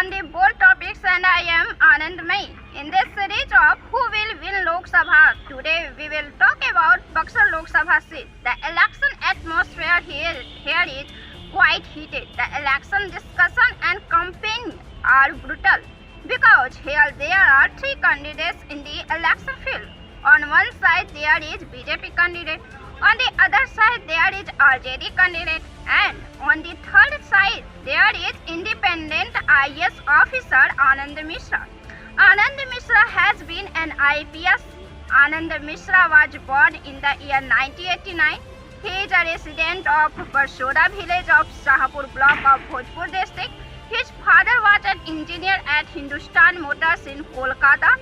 on the bold topics and I am Anand Mai. In this series of Who Will Win Lok Sabha, today we will talk about Buxar Lok Sabha seat. The election atmosphere here is quite heated. The election discussion and campaign are brutal because here there are three candidates in the election field. On one side there is BJP candidate, on the other side there is RJD candidate, and on the third side there is independent IAS officer Anand Mishra. Anand Mishra has been an IPS. Anand Mishra was born in the year 1989. He is a resident of Barshoda village of Shahpur block of Bhojpur district. His father was an engineer at Hindustan Motors in Kolkata.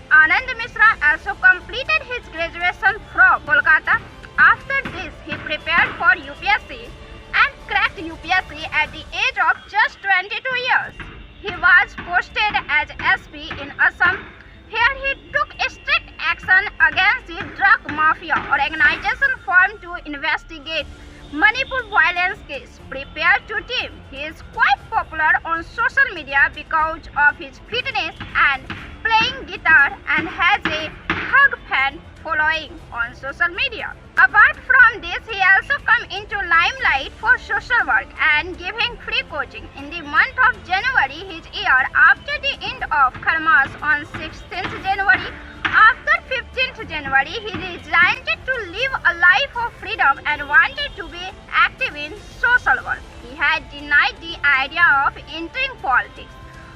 Anand Mishra also completed his graduation from Kolkata. After this, he prepared for UPSC and cracked UPSC at the age of just 22 years. He was posted as SP in Assam. Here he took strict action against the drug mafia organization formed to investigate Manipur violence case. Prepared to team, he is quite popular on social media because of his fitness and playing guitar and has a hug fan following on social media. Apart from this, he also come into limelight for social work and giving free coaching. In the month of January his year, after the end of Kharmas on 16th January, after 15th January, he resigned to live a life of freedom and wanted to be active in social work. He had denied the idea of entering politics.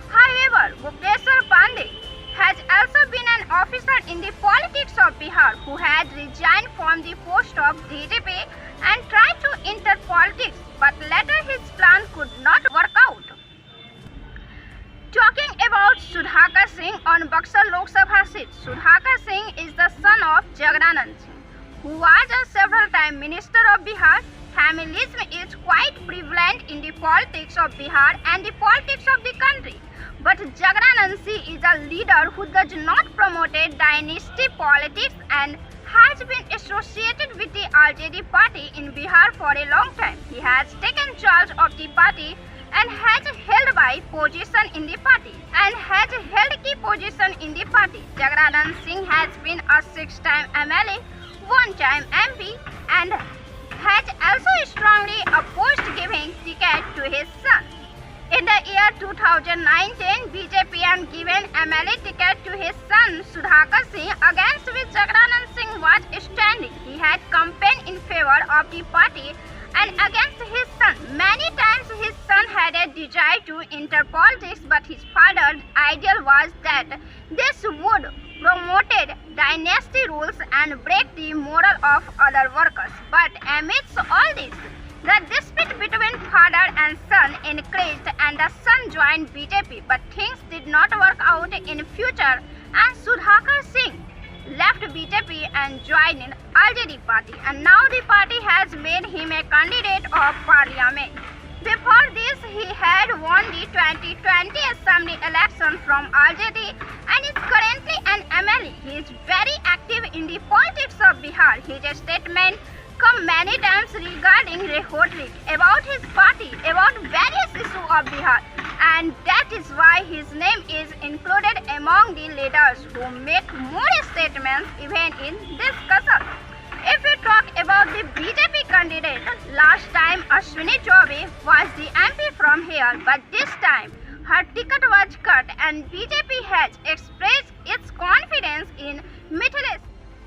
However, Bhupeshwar Pandey has also been an officer in the politics of Bihar who had resigned from the post of DGP and tried to enter politics, but later his plan could not work out. Talking about Sudhakar Singh on Buxar Lok Sabha seat, Sudhakar Singh is the son of Jagdanand Singh, who was a several-time minister of Bihar. Familism is quite prevalent in the politics of Bihar and the politics of the country. But Jagdanand Singh is a leader who does not promote dynasty politics and has been associated with the RJD party in Bihar for a long time. He has taken charge of the party and has held by position in the party Jagdanand Singh has been a 6-time MLA, 1-time MP, and has also strongly opposed giving ticket to his son. In the year 2019, BJP had given MLA ticket to his son Sudhakar Singh, against which Jagdanand Singh was standing. He had campaigned in favor of the party and against his son. Many times his son had a desire to enter politics, but his father's ideal was that this would promote dynasty rules and break the moral of other workers. But amidst all this, the dispute between father and son increased and the son joined BJP, but things did not work out in future and Sudhakar Singh left BJP and joined in RJD party, and now the party has made him a candidate of parliament. Before this, he had won the 2020 assembly election from RJD and is currently an MLA. He is very active in the politics of Bihar. His statement come many times regarding rhetoric about his party, about various issues of Bihar, and that is why his name is included among the leaders who make more statements even in discussion. If we talk about the BJP candidate, last time Ashwini Chaubey was the MP from here, but this time her ticket was cut and BJP has expressed its confidence in Mithilesh.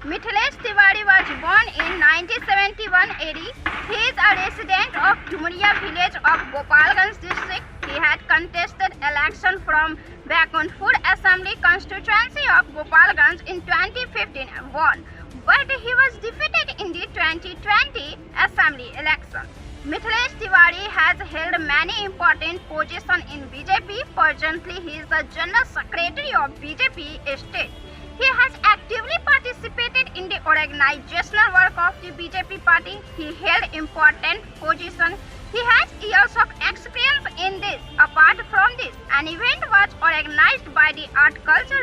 Mithilesh Tiwari was born in 1971 AD. He is a resident of Dhumriya village of Gopalganj district. He had contested election from Bakunthpur Assembly constituency of Gopalganj in 2015 and won, but he was defeated in the 2020 Assembly election. Mithilesh Tiwari has held many important positions in BJP. Presently, he is the General Secretary of BJP state. He has actively participated in the organizational work of the BJP party. He held important positions. He has years of experience in this. Apart from this, an event was organized by the Art Culture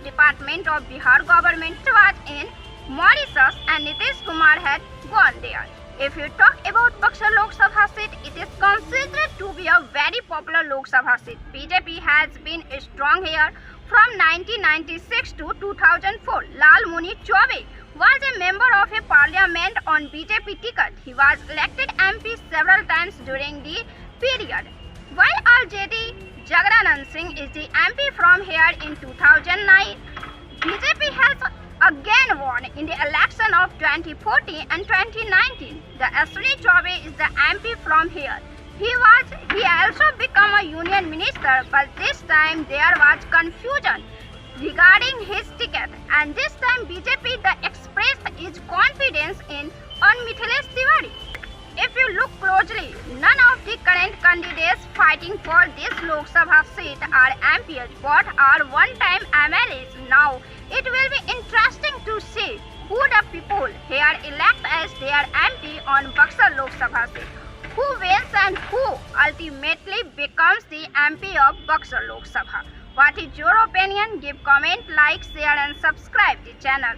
Department of Bihar government. It was in Mauritius and Nitish Kumar had gone there. If you talk about Buxar Lok Sabha seat, it is considered to be a very popular Lok Sabha seat. BJP has been strong here from 1996 to 2004. Lal Muni Chaube was a member of a parliament on BJP ticket. He was elected MP several times during the period. While RJD Jagdanand Singh is the MP from here in 2009, BJP has again won in the election of 2014 and 2019. The Ashwini Chaube is the MP from here. He also became a union minister, but this time there was confusion regarding his ticket, and this time BJP expressed its confidence in Mithilesh Tiwari. If you look closely, none of the current candidates fighting for this Lok Sabha seat are MPs but are one-time MLAs. Now, it will be interesting to see who the people here elect as their MP on Buxar Lok Sabha seat, who wins and who ultimately becomes the MP of Buxar Lok Sabha. What is your opinion? Give comment, like, share and subscribe the channel.